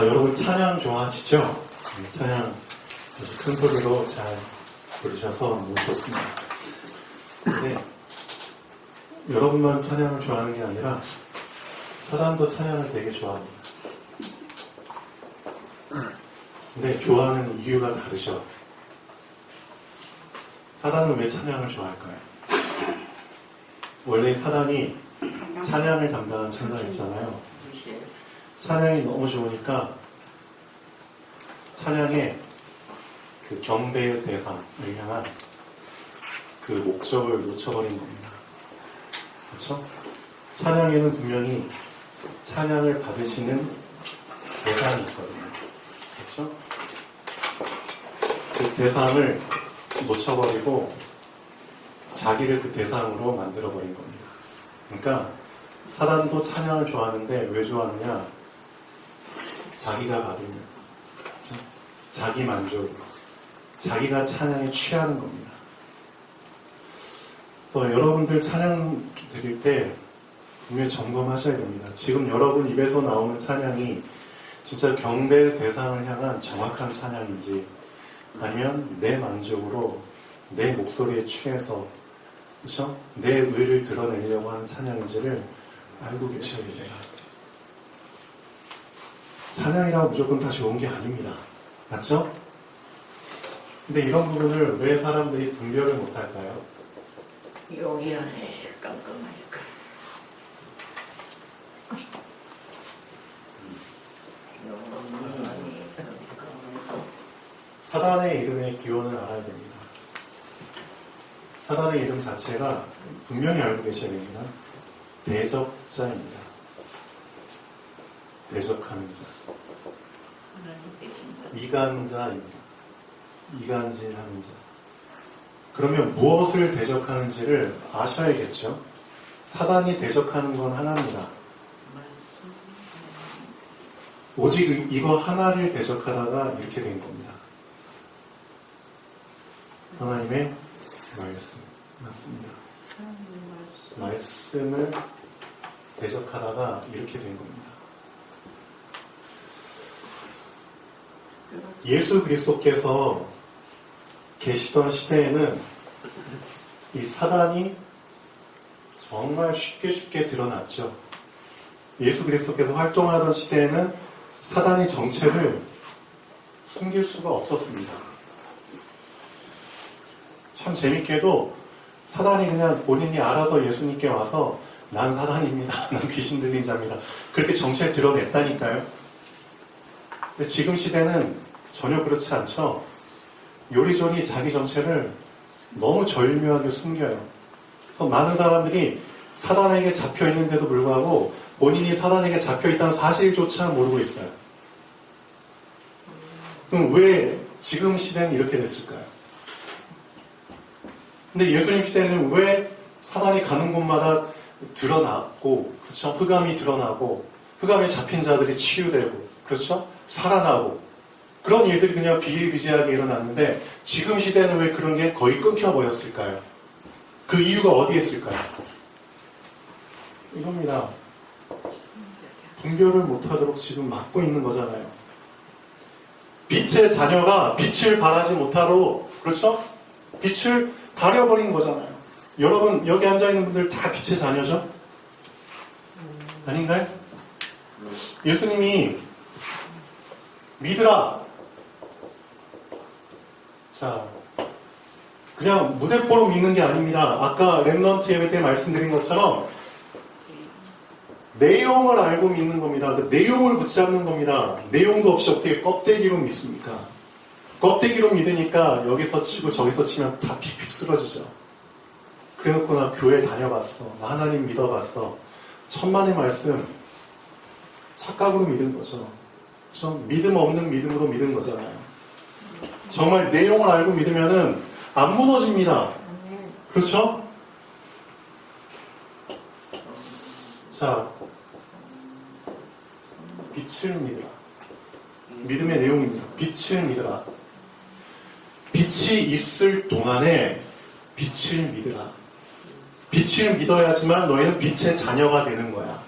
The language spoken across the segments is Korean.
자, 여러분 찬양 좋아하시죠? 찬양 아주 큰 소리로 잘 부르셔서 너무 좋습니다. 근데 여러분만 찬양을 좋아하는 게 아니라 사단도 찬양을 되게 좋아합니다. 근데 좋아하는 이유가 다르죠. 사단은 왜 찬양을 좋아할까요? 원래 사단이 찬양을 담당한 천사였잖아요. 찬양이 너무 좋으니까 찬양의 그 경배의 대상을 향한 그 목적을 놓쳐버린 겁니다. 그렇죠? 찬양에는 분명히 찬양을 받으시는 대상이 있거든요. 그렇죠? 그 대상을 놓쳐버리고 자기를 그 대상으로 만들어버린 겁니다. 그러니까 사단도 찬양을 좋아하는데 왜 좋아하느냐? 자기가 받으면, 그렇죠? 자기 만족으로, 자기가 찬양에 취하는 겁니다. 그래서 여러분들 찬양 드릴 때 분명히 점검하셔야 됩니다. 지금 여러분 입에서 나오는 찬양이 진짜 경배의 대상을 향한 정확한 찬양인지, 아니면 내 만족으로 내 목소리에 취해서, 그렇죠? 내 의를 드러내려고 하는 찬양인지를 알고 계셔야 돼요. 찬양이라고 무조건 다 좋은 게 아닙니다. 맞죠? 근데 이런 부분을 왜 사람들이 분별을 못할까요? 용이하네, 깜깜하니까. 사단의 이름의 기원을 알아야 됩니다. 사단의 이름 자체가 분명히 알고 계셔야 됩니다. 대적자입니다. 대적하는 자. 이간자입니다. 이간질하는 자. 그러면 무엇을 대적하는지를 아셔야겠죠. 사단이 대적하는 건 하나입니다. 오직 이거 하나를 대적하다가 이렇게 된 겁니다. 하나님의 말씀. 맞습니다. 말씀을 대적하다가 이렇게 된 겁니다. 예수 그리스도께서 계시던 시대에는 이 사단이 정말 쉽게 드러났죠. 예수 그리스도께서 활동하던 시대에는 사단이 정체를 숨길 수가 없었습니다. 참 재밌게도 사단이 그냥 본인이 알아서 예수님께 와서 난 사단입니다. 난 귀신 들린 자입니다. 그렇게 정체를 드러냈다니까요. 근데 지금 시대는 전혀 그렇지 않죠. 요리조리 자기 정체를 너무 절묘하게 숨겨요. 그래서 많은 사람들이 사단에게 잡혀 있는데도 불구하고 본인이 사단에게 잡혀 있다는 사실조차 모르고 있어요. 그럼 왜 지금 시대는 이렇게 됐을까요? 근데 예수님 시대는 왜 사단이 가는 곳마다 드러났고, 그렇죠? 흑암이 드러나고, 흑암에 잡힌 자들이 치유되고, 그렇죠? 살아나고, 그런 일들이 그냥 비일비재하게 일어났는데, 지금 시대는 왜 그런 게 거의 끊겨버렸을까요? 그 이유가 어디에 있을까요? 이겁니다. 분별을 못하도록 지금 막고 있는 거잖아요. 빛의 자녀가 빛을 발하지 못하도록, 그렇죠? 빛을 가려버린 거잖아요. 여러분 여기 앉아있는 분들 다 빛의 자녀죠? 아닌가요? 예수님이 믿으라. 자, 그냥 무대뽀로 믿는 게 아닙니다. 아까 렘넌트 예배 때 말씀드린 것처럼 내용을 알고 믿는 겁니다. 그 내용을 붙잡는 겁니다. 내용도 없이 어떻게 껍데기로 믿습니까? 껍데기로 믿으니까 여기서 치고 저기서 치면 다 픽픽 쓰러지죠. 그래놓고 나 교회 다녀봤어. 나 하나님 믿어봤어. 천만의 말씀 착각으로 믿은 거죠. 그렇죠? 믿음 없는 믿음으로 믿은 거잖아요. 정말 내용을 알고 믿으면은 안 무너집니다. 그렇죠? 자, 빛을 믿으라. 믿음의 내용입니다. 빛을 믿으라. 빛이 있을 동안에 빛을 믿으라. 빛을 믿어야지만 너희는 빛의 자녀가 되는 거야.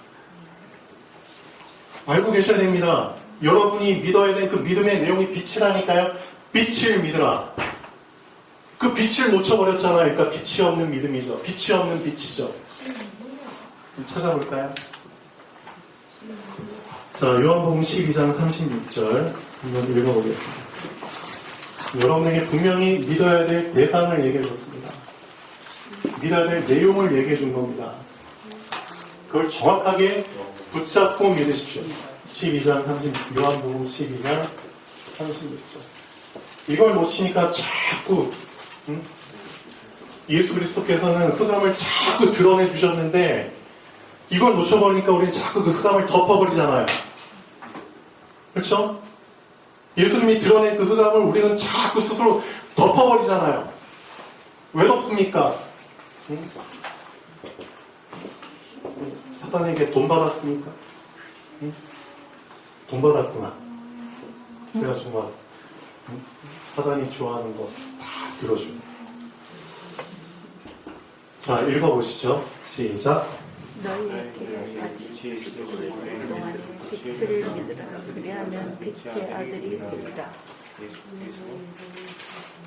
알고 계셔야 됩니다. 여러분이 믿어야 되는 그 믿음의 내용이 빛이라니까요. 빛을 믿으라. 그 빛을 놓쳐버렸잖아요. 그러니까 빛이 없는 믿음이죠. 빛이 없는 빛이죠. 찾아볼까요? 자, 요한복음 12장 36절 한번 읽어보겠습니다. 여러분에게 분명히 믿어야 될 대상을 얘기해 줬습니다. 믿어야 될 내용을 얘기해 준 겁니다. 그걸 정확하게 붙잡고 믿으십시오. 12장 30, 요한복음 12장 36절. 이걸 놓치니까 자꾸 예수 그리스도께서는 흑암을 자꾸 드러내 주셨는데 이걸 놓쳐버리니까 우리는 자꾸 그 흑암을 덮어버리잖아요. 그렇죠? 예수님이 드러낸 그 흑암을 우리는 자꾸 스스로 덮어버리잖아요. 왜 덮습니까? 사단에게 돈 받았습니까? 돈 받았구나. 그래가지고 막 사단이 좋아하는 거 다 들어주고. 자, 읽어보시죠. 시작. 너희에게 아직 빛이 있을 동안에 빛을 믿으라. 그리하면 빛의 아들이 되리라.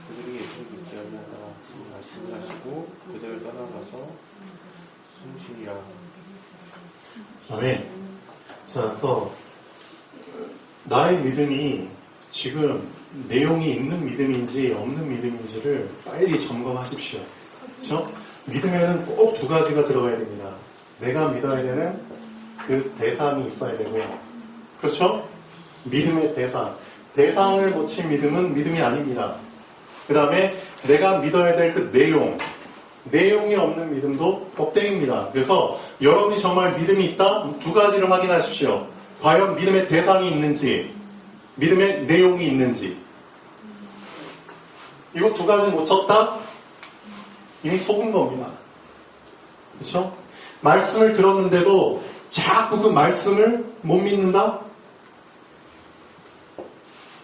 그들이 예수를 믿지 않냐가 말씀하시고 그들을 떠나가서 숨쉬니라. 아멘. 자, 그래서 나의 믿음이 지금 내용이 있는 믿음인지 없는 믿음인지를 빨리 점검하십시오. 그렇죠? 믿음에는 꼭 두 가지가 들어가야 됩니다. 내가 믿어야 되는 그 대상이 있어야 되고요. 그렇죠? 믿음의 대상. 대상을 놓친 믿음은 믿음이 아닙니다. 그 다음에 내가 믿어야 될 그 내용. 내용이 없는 믿음도 껍데기입니다. 그래서 여러분이 정말 믿음이 있다? 두 가지를 확인하십시오. 과연 믿음의 대상이 있는지, 믿음의 내용이 있는지. 이거 두 가지 놓쳤다? 이미 속은 겁니다. 그렇죠? 말씀을 들었는데도 자꾸 그 말씀을 못 믿는다?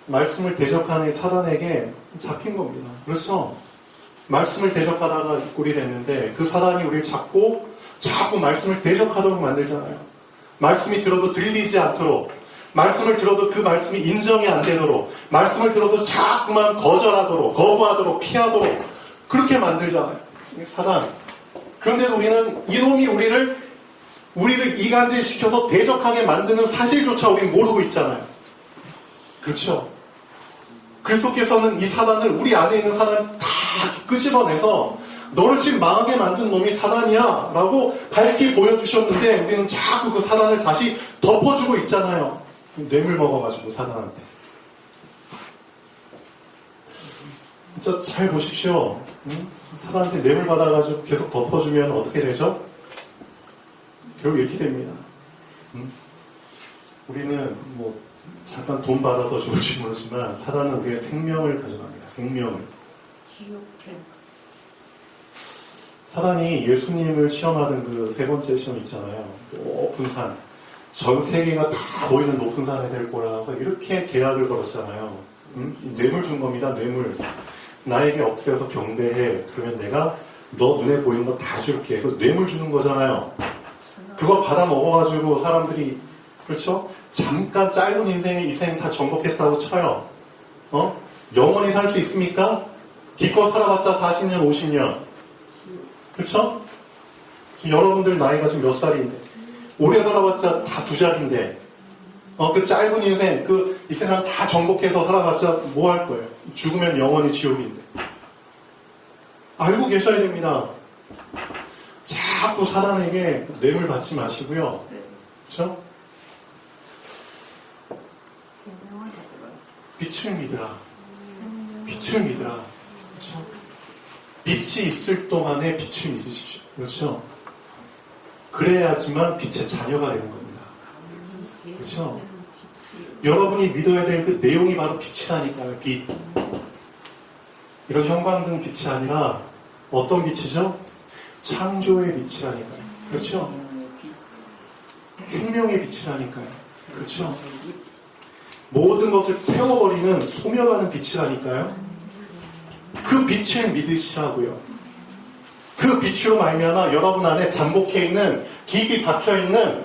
말씀을 대적하는 사단에게 잡힌 겁니다. 그렇죠? 말씀을 대적하다가 꼴이 됐는데 그 사단이 우리를 잡고 자꾸 말씀을 대적하도록 만들잖아요. 말씀이 들어도 들리지 않도록, 말씀을 들어도 그 말씀이 인정이 안 되도록, 말씀을 들어도 자꾸만 거절하도록, 거부하도록, 피하도록 그렇게 만들잖아요. 사단. 그런데도 우리는 이놈이 우리를 이간질시켜서 대적하게 만드는 사실조차 우리는 모르고 있잖아요. 그렇죠? 그리스도께서는 이 사단을, 우리 안에 있는 사단을 다 끄집어내서 너를 지금 망하게 만든 놈이 사단이야 라고 밝히 보여주셨는데 우리는 자꾸 그 사단을 다시 덮어주고 있잖아요. 뇌물 먹어가지고 사단한테. 진짜 잘 보십시오. 사단한테 뇌물 받아가지고 계속 덮어주면 어떻게 되죠? 결국 이렇게 됩니다. 우리는 뭐 잠깐 돈 받아서 좋을지 모르지만 사단은 우리의 생명을 가져갑니다. 생명을. 사단이 예수님을 시험하던 그 세 번째 시험 있잖아요. 높은 산. 전 세계가 다 보이는 높은 산에 될 거라서 이렇게 계약을 걸었잖아요. 뇌물 준 겁니다. 뇌물. 나에게 엎드려서 경배해. 그러면 내가 너 눈에 보이는 거 다 줄게. 그 뇌물 주는 거잖아요. 그거 받아 먹어가지고 사람들이, 그렇죠? 잠깐 짧은 인생에 이 생 다 정복했다고 쳐요. 영원히 살 수 있습니까? 기껏 살아봤자 40년, 50년. 그렇죠? 여러분들 나이가 지금 몇 살인데, 오래 살아봤자 다 두 자리인데, 그 짧은 인생, 이 세상 다 정복해서 살아봤자 뭐 할 거예요? 죽으면 영원히 지옥인데. 알고 계셔야 됩니다. 자꾸 사단에게 뇌물 받지 마시고요. 그렇죠? 빛을 믿으라. 빛을 믿으라. 그렇죠? 빛이 있을 동안에 빛을 믿으십시오. 그렇죠? 그래야지만 빛의 자녀가 되는 겁니다. 그렇죠? 여러분이 믿어야 될 그 내용이 바로 빛이라니까요. 빛. 이런 형광등 빛이 아니라 어떤 빛이죠? 창조의 빛이라니까요. 그렇죠? 생명의 빛이라니까요. 그렇죠? 모든 것을 태워버리는 소멸하는 빛이라니까요. 그 빛을 믿으시라고요. 그 빛으로 말미암아 여러분 안에 잠복해 있는, 깊이 박혀 있는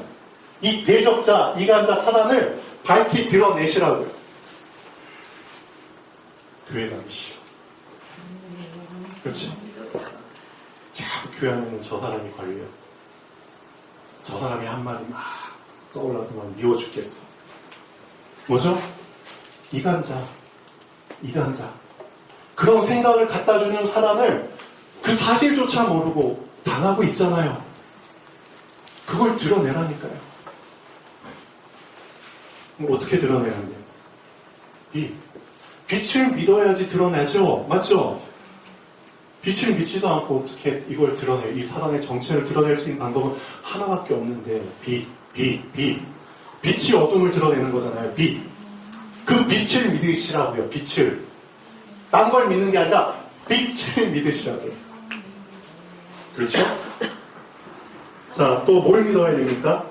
이 대적자, 이간자 사단을 밝히 드러내시라고요. 교회 가기 싫어. 그렇죠? 자꾸 교회 안에는 저 사람이 걸려요. 저 사람이 한 말이 막 떠올라서 막 미워 죽겠어. 뭐죠? 이간자. 그런 생각을 갖다 주는 사단을 그 사실조차 모르고 당하고 있잖아요. 그걸 드러내라니까요. 그럼 어떻게 드러내는데요? 빛을 믿어야지 드러내죠. 맞죠? 빛을 믿지도 않고 어떻게 이걸 드러내요? 이 사단의 정체를 드러낼 수 있는 방법은 하나밖에 없는데 빛이 어둠을 드러내는 거잖아요. 그 빛을 믿으시라고요. 빛을. 딴 걸 믿는 게 아니라 빛을 믿으시라고요. 그렇죠? 자, 또 뭘 믿어야 됩니까?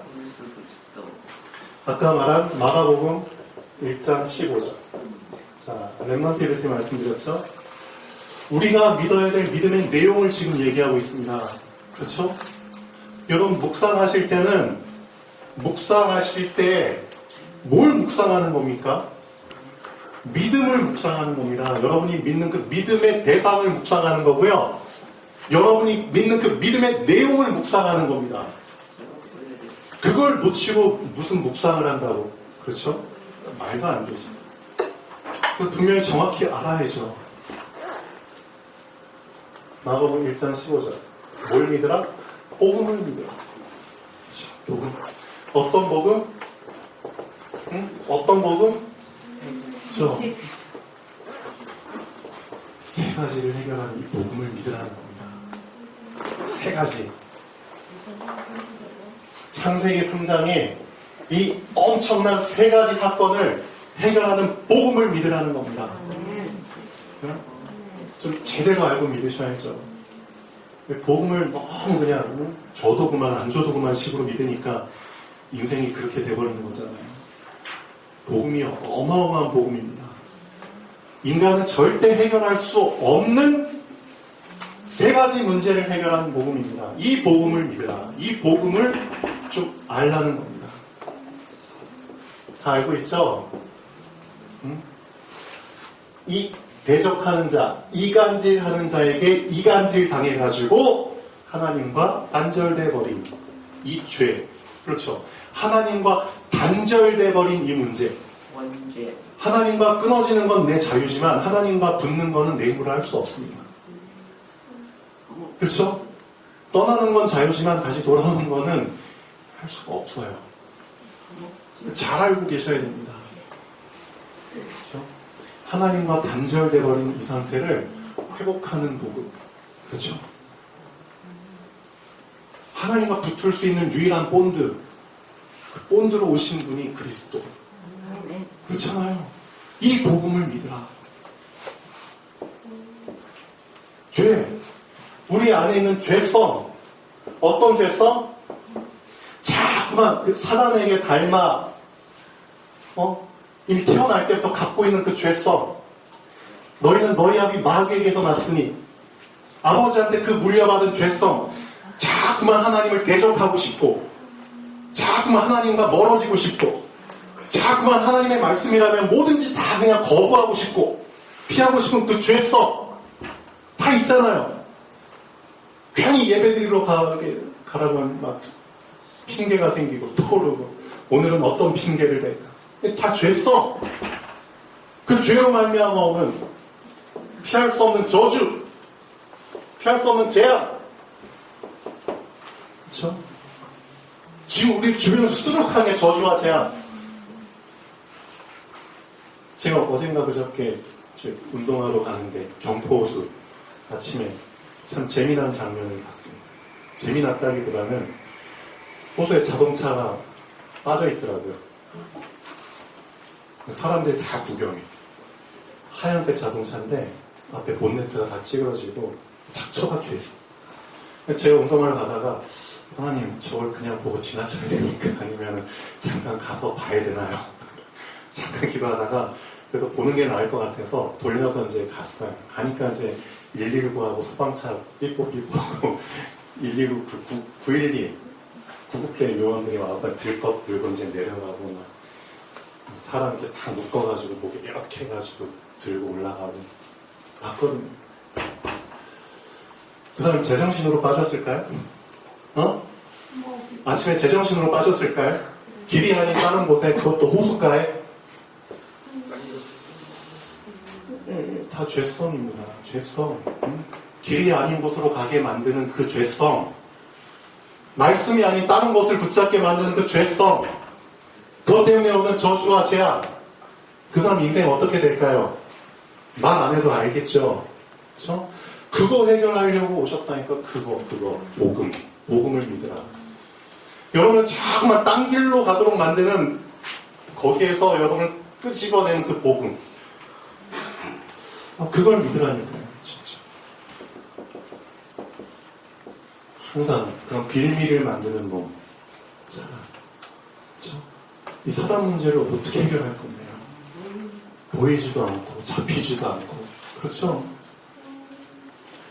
아까 말한 마가복음 1장 15절. 자, 렘넌트 이렇게 말씀드렸죠? 우리가 믿어야 될 믿음의 내용을 지금 얘기하고 있습니다. 그렇죠? 여러분 묵상하실 때는 묵상하실 때 뭘 묵상하는 겁니까? 믿음을 묵상하는 겁니다. 여러분이 믿는 그 믿음의 대상을 묵상하는 거고요. 여러분이 믿는 그 믿음의 내용을 묵상하는 겁니다. 그걸 놓치고 무슨 묵상을 한다고. 그렇죠? 말도 안 되죠. 분명히 정확히 알아야죠. 마가복음 1장 15절. 뭘 믿으라? 복음을 믿으라. 그렇죠? 복음. 어떤 복음? 어떤 복음? 세 가지를 해결하는 이 복음을 믿으라는 겁니다. 세 가지. 창세기 3장에 이 엄청난 세 가지 사건을 해결하는 복음을 믿으라는 겁니다. 좀 제대로 알고 믿으셔야죠. 복음을 너무 그냥 줘도 그만 안 줘도 그만 식으로 믿으니까 인생이 그렇게 돼버리는 거잖아요. 복음이 어마어마한 복음입니다. 인간은 절대 해결할 수 없는 세 가지 문제를 해결하는 복음입니다. 이 복음을 믿으라. 이 복음을 좀 알라는 겁니다. 다 알고 있죠? 이 대적하는 자, 이간질하는 자에게 이간질 당해가지고 하나님과 단절돼 버린 이 죄. 그렇죠. 하나님과 단절돼 버린 이 문제. 하나님과 끊어지는 건 내 자유지만 하나님과 붙는 거는 내 힘으로 할 수 없습니다. 그렇죠? 떠나는 건 자유지만 다시 돌아오는 거는 할 수가 없어요. 잘 알고 계셔야 됩니다. 그렇죠? 하나님과 단절돼 버린 이 상태를 회복하는 복음. 그렇죠? 하나님과 붙을 수 있는 유일한 본드. 그 본드로 오신 분이 그리스도. 그렇잖아요. 이 복음을 믿으라. 죄. 우리 안에 있는 죄성. 어떤 죄성? 자꾸만 그 사단에게 닮아 이미 태어날 때부터 갖고 있는 그 죄성. 너희는 너희 아비 마귀에게서 났으니 아버지한테 그 물려받은 죄성. 자꾸만 하나님을 대적하고 싶고 자꾸만 하나님과 멀어지고 싶고 자꾸만 하나님의 말씀이라면 뭐든지 다 그냥 거부하고 싶고 피하고 싶은 그 죄성 다 있잖아요. 괜히 예배드리러 가라고 하면 막 핑계가 생기고 떠오르고 오늘은 어떤 핑계를 댈까. 다 죄성. 그 죄로 말미암아 오는 피할 수 없는 저주, 피할 수 없는 재앙. 그렇죠? 지금 우리 주변을 수두룩하게 저주와 재앙. 제가 어젠가 그저께 운동하러 가는데 경포호수 아침에 참 재미난 장면을 봤습니다. 재미났다기보다는 호수에 자동차가 빠져 있더라고요. 사람들이 다 구경해. 하얀색 자동차인데 앞에 본네트가 다 찌그러지고 탁 처박혀 있어. 제가 운동하러 가다가 하나님 저걸 그냥 보고 지나쳐야 되니까 아니면 잠깐 가서 봐야 되나요? 잠깐 기도하다가 그래도 보는 게 나을 것 같아서 돌려서 이제 갔어요. 가니까 이제 119하고 소방차 삐뽀삐뽀하고 119 912 구급대 요원들이 와서 들것 들고 이제 내려가고 막 사람 이렇게 다 묶어가지고 목에 이렇게 해가지고 들고 올라가고 봤거든요. 그 사람이 제정신으로 빠졌을까요? 아침에 제정신으로 빠졌을까요? 길이 아닌 다른 곳에, 그것도 호숫가에? 다 죄성입니다. 죄성. 길이 아닌 곳으로 가게 만드는 그 죄성. 말씀이 아닌 다른 것을 붙잡게 만드는 그 죄성. 그것 때문에 오는 저주와 죄악. 그 사람 인생 어떻게 될까요? 말 안 해도 알겠죠? 그렇죠? 그거 해결하려고 오셨다니까. 그거 복음을 믿으라. 여러분을 자꾸만 딴 길로 가도록 만드는, 거기에서 여러분을 끄집어내는 그 복음. 그걸 믿으라니까요. 진짜. 항상 그런 빌미를 만드는 놈. 그렇죠? 이 사단 문제를 어떻게 해결할 건데요? 보이지도 않고 잡히지도 않고. 그렇죠?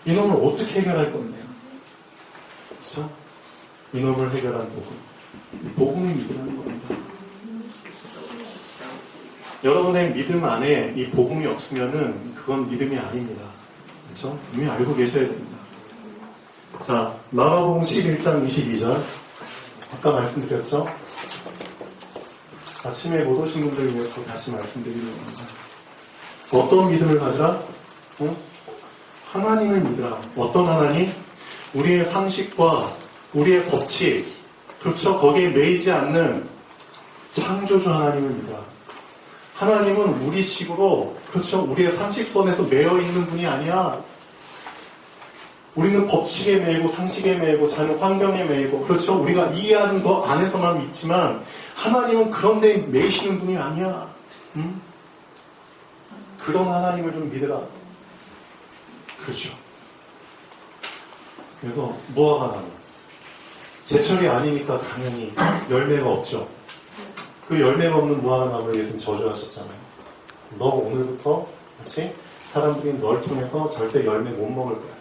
이놈을 어떻게 해결할 건데요? 그렇죠? 이놈을 해결한 복음. 복음을 믿으라는 겁니다. 여러분의 믿음 안에 이 복음이 없으면은 그건 믿음이 아닙니다. 그렇죠? 이미 알고 계셔야 됩니다. 자, 마가복음 11장 22절. 아까 말씀드렸죠? 아침에 못 오신 분들 위해서 다시 말씀드리는 겁니다. 어떤 믿음을 가지라? 하나님을 믿으라. 어떤 하나님? 우리의 상식과 우리의 법칙, 그렇죠? 거기에 매이지 않는 창조주 하나님을 믿으라. 하나님은 우리식으로, 그렇죠? 우리의 상식선에서 매여 있는 분이 아니야. 우리는 법칙에 매이고 상식에 매이고 자는 환경에 매이고, 그렇죠? 우리가 이해하는 것 안에서만 믿지만 하나님은 그런 데에 매이시는 분이 아니야. 응? 그런 하나님을 좀 믿으라. 그렇죠. 그래서 무화과 나무. 제철이 아니니까 당연히 열매가 없죠. 그 열매가 없는 무화과 나무를 예수님 저주하셨잖아요. 너 오늘부터 다시 사람들이 널 통해서 절대 열매 못 먹을 거야.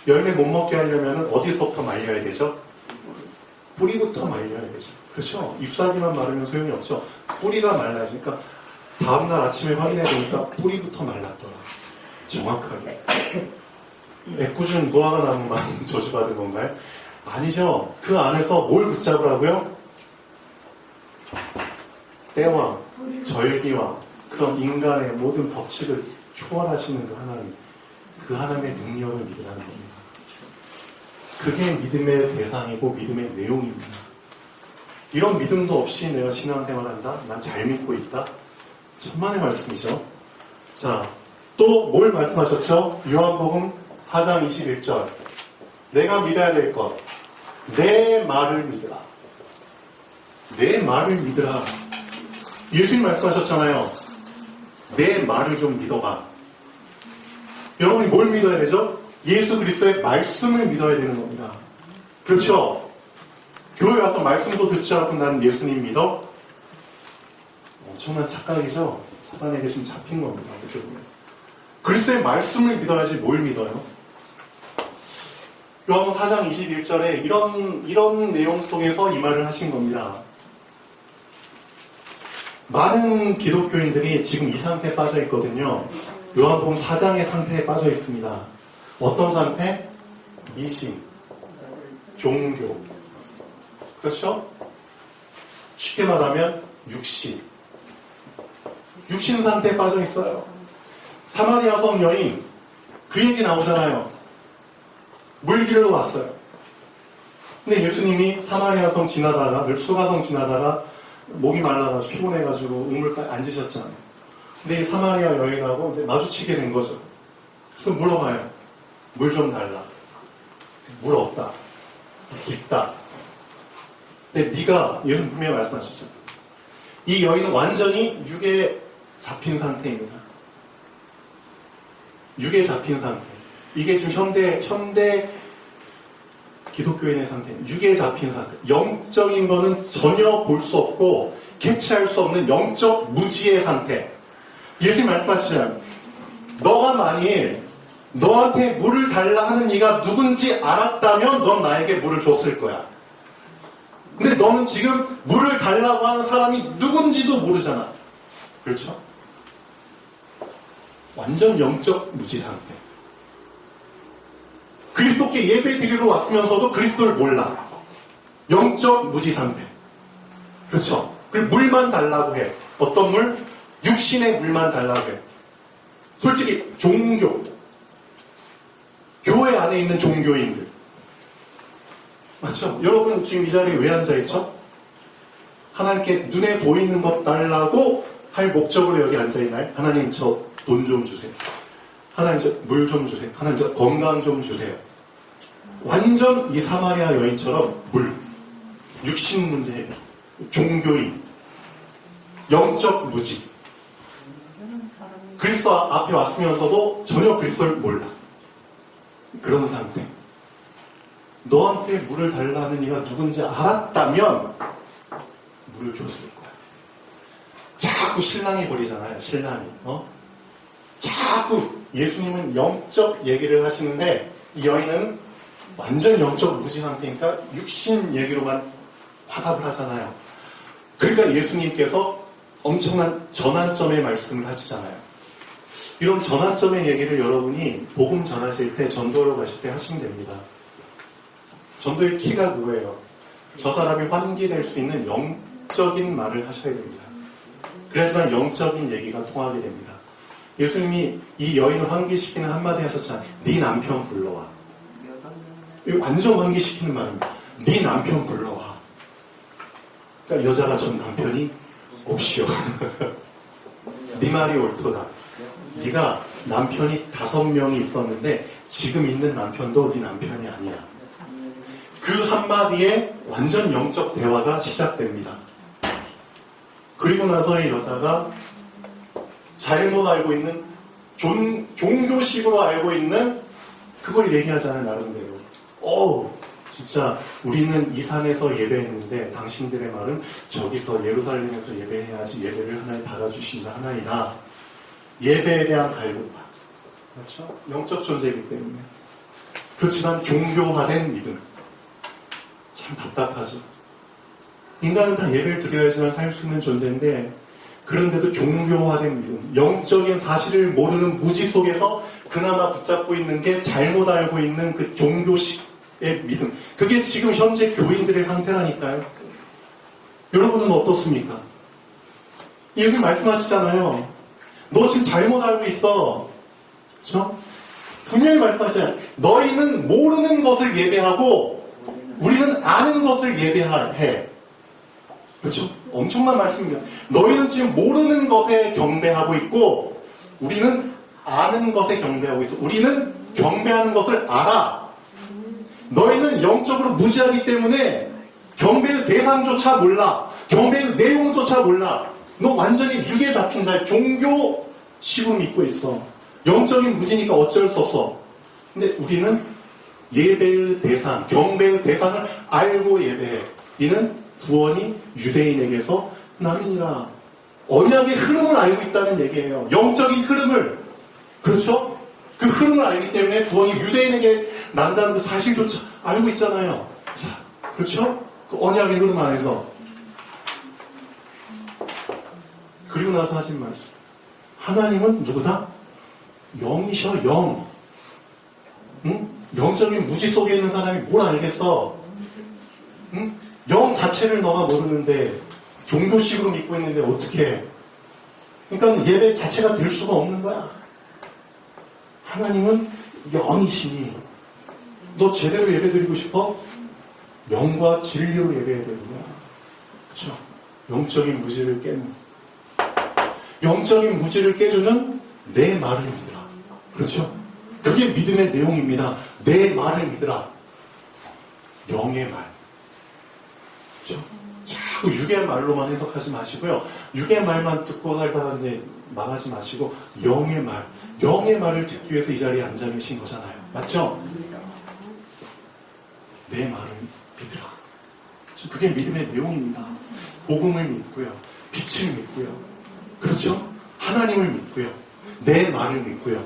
열매 못 먹게 하려면 어디서부터 말려야 되죠? 뿌리부터 말려야 되죠. 그렇죠? 잎사귀만 마르면 소용이 없죠. 뿌리가 말라지니까 다음날 아침에 확인해 보니까 뿌리부터 말랐더라. 정확하게. 애꿎은 무화과 나무만 저주받은 건가요? 아니죠. 그 안에서 뭘 붙잡으라고요? 때와 절기와 그런 인간의 모든 법칙을 초월하시는 그 하나님, 그 하나님의 능력을 믿으라는 겁니다. 그게 믿음의 대상이고 믿음의 내용입니다. 이런 믿음도 없이 내가 신앙생활한다? 난 잘 믿고 있다? 천만의 말씀이죠. 자, 또 뭘 말씀하셨죠? 요한복음 4장 21절. 내가 믿어야 될 것. 내 말을 믿으라. 내 말을 믿으라. 예수님 말씀하셨잖아요. 내 말을 좀 믿어봐. 여러분이 뭘 믿어야 되죠? 예수 그리스도의 말씀을 믿어야 되는 겁니다. 그렇죠? 교회 와서 말씀도 듣지 않고 나는 예수님 믿어? 엄청난 착각이죠? 사단에게 지금 잡힌 겁니다. 어떻게 보면. 그리스도의 말씀을 믿어야지 뭘 믿어요? 요한복음 4장 21절에 이런 내용 속에서 이 말을 하신 겁니다. 많은 기독교인들이 지금 이 상태에 빠져 있거든요. 요한복음 4장의 상태에 빠져 있습니다. 어떤 상태? 미신, 종교. 그렇죠? 쉽게 말하면 육신 상태에 빠져 있어요. 사마리아 성 여인, 그 얘기 나오잖아요. 물길로 왔어요. 근데 예수님이 사마리아 성 지나다가, 수가성 지나다가 목이 말라가지고 피곤해가지고 우물가에 앉으셨잖아요. 근데 이 사마리아 여인하고 이제 마주치게 된 거죠. 그래서 물어봐요. 물 좀 달라. 물 없다. 깊다. 근데 네가, 예수님 분명히 말씀하셨죠. 이 여인은 완전히 육에 잡힌 상태입니다. 육에 잡힌 상태. 이게 지금 현대 기독교인의 상태. 육에 잡힌 상태. 영적인 거는 전혀 볼 수 없고 캐치할 수 없는 영적 무지의 상태. 예수님 말씀하시잖아요. 너가 만일 너한테 물을 달라 하는 이가 누군지 알았다면 넌 나에게 물을 줬을 거야. 근데 너는 지금 물을 달라고 하는 사람이 누군지도 모르잖아. 그렇죠? 완전 영적 무지 상태. 그리스도께 예배 드리러 왔으면서도 그리스도를 몰라. 영적 무지 상태. 그렇죠? 그리고 물만 달라고 해. 어떤 물? 육신의 물만 달라고 해. 솔직히 종교. 교회 안에 있는 종교인들. 맞죠? 여러분 지금 이 자리에 왜 앉아있죠? 하나님께 눈에 보이는 것 달라고 할 목적으로 여기 앉아있나요? 하나님 저 돈 좀 주세요. 하나님 저 물 좀 주세요. 하나님 저 건강 좀 주세요. 완전 이 사마리아 여인처럼 물, 육신 문제 해결, 종교인, 영적 무지. 그리스도 앞에 왔으면서도 전혀 그리스도를 몰라. 그런 상태. 너한테 물을 달라는 이가 누군지 알았다면 물을 줬을 거야. 자꾸 신랑이 버리잖아요. 신랑이. 자꾸 예수님은 영적 얘기를 하시는데 이 여인은 완전 영적 무지 상태니까 육신 얘기로만 화답을 하잖아요. 그러니까 예수님께서 엄청난 전환점의 말씀을 하시잖아요. 이런 전환점의 얘기를 여러분이 복음 전하실 때, 전도로 가실 때 하시면 됩니다. 전도의 키가 그거예요. 저 사람이 환기될 수 있는 영적인 말을 하셔야 됩니다. 그래야지만 영적인 얘기가 통하게 됩니다. 예수님이 이 여인을 환기시키는 한마디 하셨잖아요. 네 남편 불러와. 이거 완전 환기시키는 말입니다. 네 남편 불러와. 그러니까 여자가 전 남편이 없이요. 네 말이 옳도다. 네가 남편이 5명이 있었는데 지금 있는 남편도 네 남편이 아니야. 그 한마디에 완전 영적 대화가 시작됩니다. 그리고 나서 이 여자가 잘못 알고 있는 종교식으로 알고 있는 그걸 얘기하잖아요. 나름대로. 진짜 우리는 이 산에서 예배했는데 당신들의 말은 저기서 예루살렘에서 예배해야지 예배를 하나님 받아주신다 하나이다. 예배에 대한 갈급함. 그렇죠? 영적 존재이기 때문에. 그렇지만 종교화된 믿음. 참 답답하죠. 인간은 다 예배를 드려야지만 살 수 있는 존재인데 그런데도 종교화된 믿음, 영적인 사실을 모르는 무지 속에서 그나마 붙잡고 있는 게 잘못 알고 있는 그 종교식의 믿음. 그게 지금 현재 교인들의 상태라니까요. 여러분은 어떻습니까? 예수님 말씀하시잖아요. 너 지금 잘못 알고 있어. 그렇죠? 분명히 말씀하시잖아요. 너희는 모르는 것을 예배하고 우리는 아는 것을 예배해. 그렇죠? 엄청난 말씀입니다. 너희는 지금 모르는 것에 경배하고 있고 우리는 아는 것에 경배하고 있어. 우리는 경배하는 것을 알아. 너희는 영적으로 무지하기 때문에 경배의 대상조차 몰라. 경배의 내용조차 몰라. 너 완전히 육에 잡힌 자야. 종교식으로 믿고 있어. 영적인 무지니까 어쩔 수 없어. 근데 우리는 예배의 대상, 경배의 대상을 알고 예배해. 이는 구원이 유대인에게서 남이니라. 언약의 흐름을 알고 있다는 얘기예요. 영적인 흐름을. 그렇죠? 그 흐름을 알기 때문에 구원이 유대인에게 난다는 그 사실조차 알고 있잖아요. 자, 그렇죠? 그 언약의 흐름 안에서. 그리고 나서 하신 말씀. 하나님은 누구다? 영이셔, 영. 응? 영적인 무지 속에 있는 사람이 뭘 알겠어? 응? 영 자체를 너가 모르는데 종교식으로 믿고 있는데 어떻게 해? 그러니까 예배 자체가 될 수가 없는 거야. 하나님은 영이시니 너 제대로 예배드리고 싶어? 영과 진리로 예배해야 되는 거야. 그렇죠? 영적인 무지를 깨는, 영적인 무지를 깨주는 내 말을 믿으라. 그렇죠? 그게 믿음의 내용입니다. 내 말을 믿으라. 영의 말. 그렇죠? 자꾸 육의 말로만 해석하지 마시고요. 육의 말만 듣고 살다가 이제 망하지 마시고 영의 말, 영의 말을 듣기 위해서 이 자리에 앉아 계신 거잖아요. 맞죠? 내 말을 믿으라. 그게 믿음의 내용입니다. 복음을 믿고요. 빛을 믿고요. 그렇죠? 하나님을 믿고요. 내 말을 믿고요.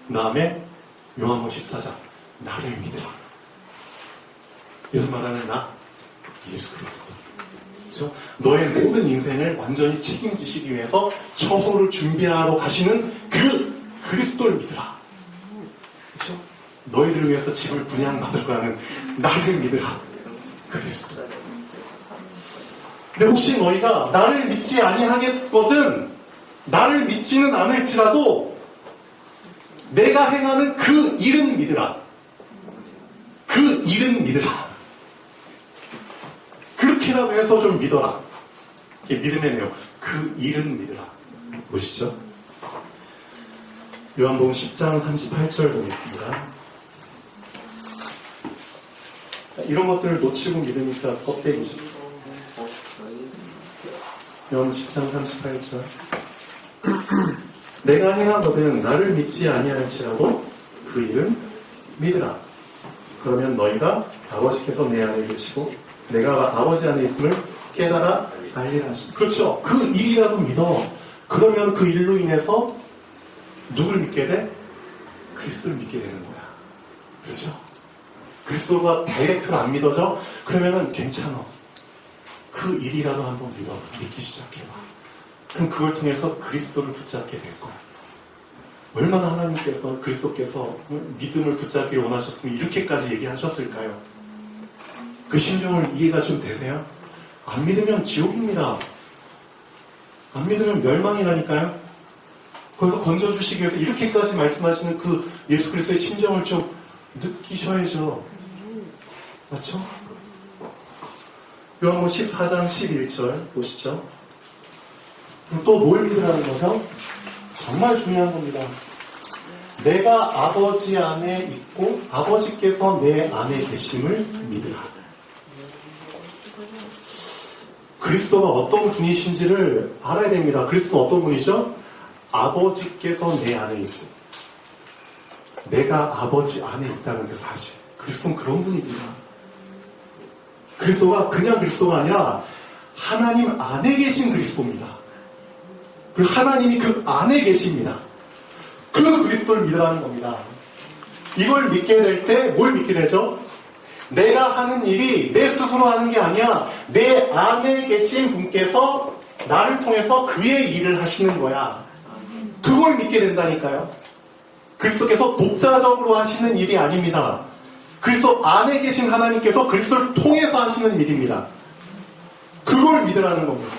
그 다음에 요한복음 14장 나를 믿으라. 예수 말하는 나 예수 그리스도. 그렇죠? 너의 모든 인생을 완전히 책임지시기 위해서 처소를 준비하러 가시는 그 그리스도를 믿으라. 그렇죠? 너희들을 위해서 집을 분양받으러 가는 나를 믿으라. 그리스도. 근데 혹시 너희가 나를 믿지 아니하겠거든, 나를 믿지는 않을지라도 내가 행하는 그 일은 믿으라. 그 일은 믿으라. 그렇게라도 해서 좀 믿어라. 이게 믿음의 내용. 그 일은 믿으라. 보시죠. 요한복음 10장 38절 보겠습니다. 이런 것들을 놓치고 믿으니까 껍데기죠. 요한 10장 38절. 내가 행하거든 나를 믿지 아니할지라도 그 일은 믿으라. 그러면 너희가 아버지께서 내 안에 계시고 내가 아버지 안에 있음을 깨달아 알리라. 그렇죠. 그 일이라도 믿어. 그러면 그 일로 인해서 누굴 믿게 돼? 그리스도를 믿게 되는 거야. 그렇죠? 그리스도가 다이렉트로 안 믿어져? 그러면은 괜찮아. 그 일이라도 한번 믿어. 믿기 시작해봐. 그럼 그걸 통해서 그리스도를 붙잡게 될 거야. 얼마나 하나님께서, 그리스도께서 믿음을 붙잡기를 원하셨으면 이렇게까지 얘기하셨을까요? 그 심정을 이해가 좀 되세요? 안 믿으면 지옥입니다. 안 믿으면 멸망이라니까요? 거기서 건져주시기 위해서 이렇게까지 말씀하시는 그 예수 그리스도의 심정을 좀 느끼셔야죠. 맞죠? 요한복음 14장 11절 보시죠. 또 뭘 믿으라는 거죠? 정말 중요한 겁니다. 내가 아버지 안에 있고 아버지께서 내 안에 계심을 믿으라. 그리스도가 어떤 분이신지를 알아야 됩니다. 그리스도는 어떤 분이죠? 아버지께서 내 안에 있고 내가 아버지 안에 있다는 게 사실. 그리스도는 그런 분입니다. 그리스도가 그냥 그리스도가 아니라 하나님 안에 계신 그리스도입니다. 그리고 하나님이 그 안에 계십니다. 그 그리스도를 믿으라는 겁니다. 이걸 믿게 될 때 뭘 믿게 되죠? 내가 하는 일이 내 스스로 하는 게 아니야. 내 안에 계신 분께서 나를 통해서 그의 일을 하시는 거야. 그걸 믿게 된다니까요. 그리스도께서 독자적으로 하시는 일이 아닙니다. 그리스도 안에 계신 하나님께서 그리스도를 통해서 하시는 일입니다. 그걸 믿으라는 겁니다.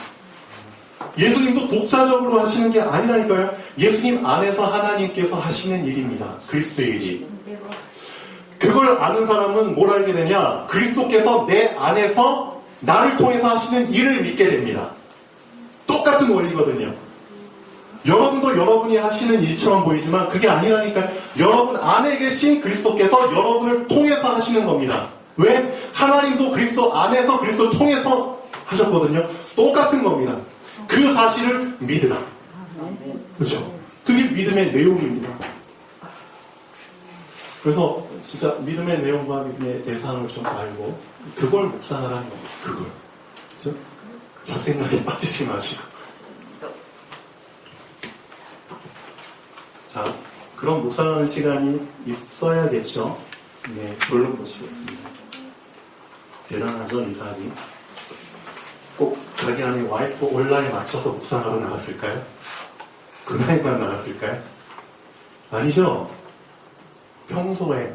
예수님도 독자적으로 하시는 게 아니라니까요. 예수님 안에서 하나님께서 하시는 일입니다. 그리스도의 일이. 그걸 아는 사람은 뭘 알게 되냐? 그리스도께서 내 안에서 나를 통해서 하시는 일을 믿게 됩니다. 똑같은 원리거든요. 여러분도 여러분이 하시는 일처럼 보이지만 그게 아니라니까요. 여러분 안에 계신 그리스도께서 여러분을 통해서 하시는 겁니다. 왜? 하나님도 그리스도 안에서 그리스도를 통해서 하셨거든요. 똑같은 겁니다. 그 사실을 믿으라. 그렇죠? 그게 믿음의 내용입니다. 그래서 진짜 믿음의 내용과 믿음의 대상을 좀 알고 그걸 묵상하라는 겁니다. 그걸. 그렇죠? 잡생각에 빠지지 마시고. 자, 그런 묵상하는 시간이 있어야겠죠. 네, 결론 보시겠습니다. 대단하죠, 이 사람이. 꼭 자기 안에 와이프 온라인에 맞춰서 묵상하러 나갔을까요? 그 나이만 나갔을까요? 아니죠. 평소에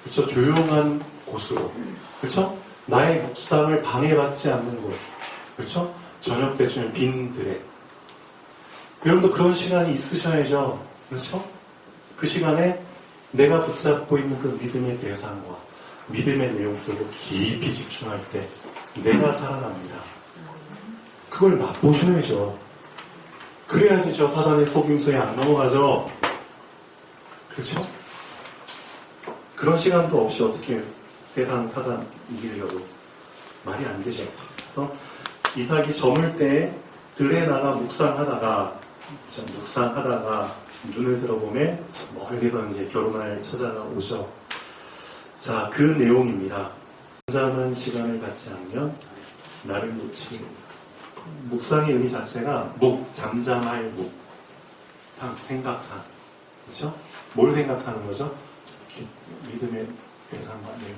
그렇죠, 조용한 곳으로, 그렇죠, 나의 묵상을 방해받지 않는 곳, 그렇죠, 저녁 때쯤에 빈 들에. 여러분도 그런 시간이 있으셔야죠. 그렇죠? 그 시간에 내가 붙잡고 있는 그 믿음의 대상과 믿음의 내용 속으로 깊이 집중할 때 내가 살아납니다. 그걸 맛보셔야죠. 그래야지 저 사단의 속임수에 안 넘어가죠. 그렇죠? 그런 시간도 없이 어떻게 세상 사단 이기려고 말이 안 되죠. 그래서 이삭이 저물 때 들에 나가 묵상하다가 눈을 들어보면 멀리서 이제 결혼할 처자가 오죠. 자, 그 내용입니다. 잠잠한 시간을 갖지 않으면 나를 놓치게 됩니다. 묵상의 의미 자체가 잠잠할 생각상. 그렇죠? 뭘 생각하는 거죠? 믿음의 대상과 내용.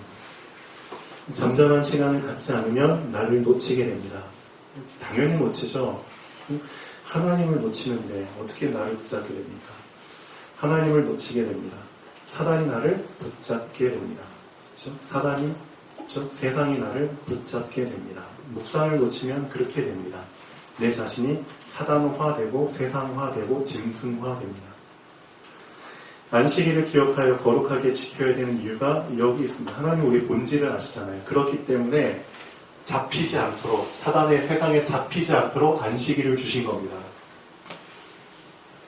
잠잠한 시간을 갖지 않으면 나를 놓치게 됩니다. 당연히 놓치죠. 하나님을 놓치는데 어떻게 나를 붙잡게 됩니까? 하나님을 놓치게 됩니다. 사단이 나를 붙잡게 됩니다. 그렇죠? 사단이, 그렇죠? 세상이 나를 붙잡게 됩니다. 묵상을 놓치면 그렇게 됩니다. 내 자신이 사단화되고 세상화되고 짐승화됩니다. 안식일을 기억하여 거룩하게 지켜야 되는 이유가 여기 있습니다. 하나님 우리 본질을 아시잖아요. 그렇기 때문에 잡히지 않도록, 사단의 세상에 잡히지 않도록 안식일을 주신 겁니다.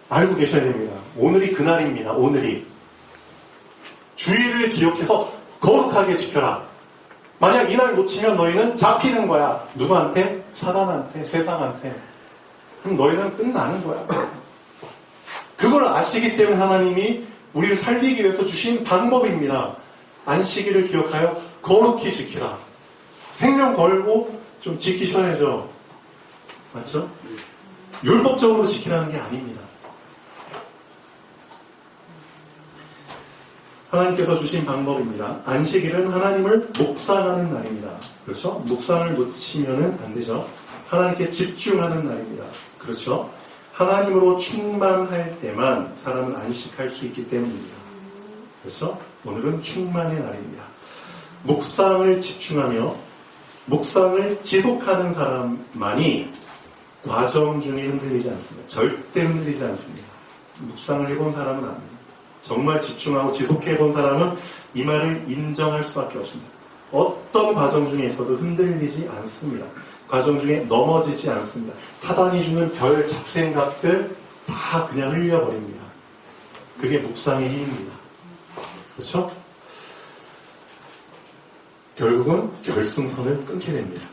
알고 계셔야 됩니다. 오늘이 그날입니다. 오늘이. 주일을 기억해서 거룩하게 지켜라. 만약 이날 놓치면 너희는 잡히는 거야. 누구한테? 사단한테, 세상한테. 그럼 너희는 끝나는 거야. 그걸 아시기 때문에 하나님이 우리를 살리기 위해서 주신 방법입니다. 안식일을 기억하여 거룩히 지키라. 생명 걸고 좀 지키셔야죠. 맞죠? 율법적으로 지키라는 게 아닙니다. 하나님께서 주신 방법입니다. 안식일은 하나님을 묵상하는 날입니다. 그렇죠? 묵상을 놓치면 안 되죠. 하나님께 집중하는 날입니다. 그렇죠? 하나님으로 충만할 때만 사람은 안식할 수 있기 때문입니다. 그렇죠? 오늘은 충만의 날입니다. 묵상을 집중하며 묵상을 지속하는 사람만이 과정 중에 흔들리지 않습니다. 절대 흔들리지 않습니다. 묵상을 해본 사람은 아닙니다. 정말 집중하고 지속해본 사람은 이 말을 인정할 수밖에 없습니다. 어떤 과정 중에 있어도 흔들리지 않습니다. 과정 중에 넘어지지 않습니다. 사단이 주는 별 잡생각들 다 그냥 흘려버립니다. 그게 묵상의 힘입니다. 그렇죠? 결국은 결승선을 끊게 됩니다.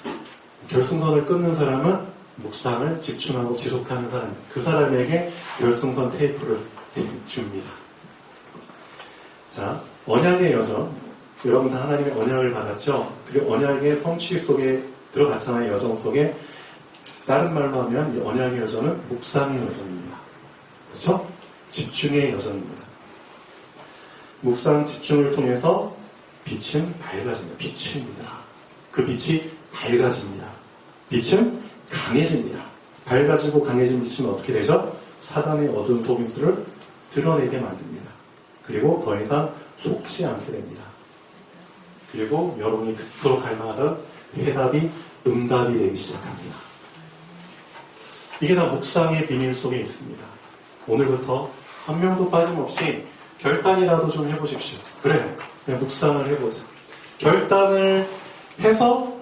결승선을 끊는 사람은 묵상을 집중하고 지속하는 사람, 그 사람에게 결승선 테이프를 줍니다. 자, 언약의 여정. 여러분 다 하나님의 언약을 받았죠? 그리고 언약의 성취 속에 들어갔잖아요. 여정 속에. 다른 말로 하면 이 언약의 여정은 묵상의 여정입니다. 그렇죠? 집중의 여정입니다. 묵상 집중을 통해서 빛은 밝아집니다. 비춥니다. 그 빛이 밝아집니다. 빛은 강해집니다. 밝아지고 강해진 빛은 어떻게 되죠? 사단의 어두운 속임수를 드러내게 만듭니다. 그리고 더 이상 속지 않게 됩니다. 그리고 여러분이 그토록 갈망하던 해답이 응답이 되기 시작합니다. 이게 다 묵상의 비밀 속에 있습니다. 오늘부터 한 명도 빠짐없이 결단이라도 좀 해보십시오. 그래, 그냥 묵상을 해보자. 결단을 해서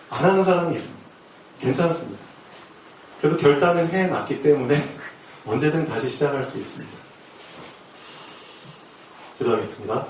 안 하는 사람이 있습니다. 괜찮습니다. 그래도 결단을 해놨기 때문에 언제든 다시 시작할 수 있습니다. 기도하겠습니다.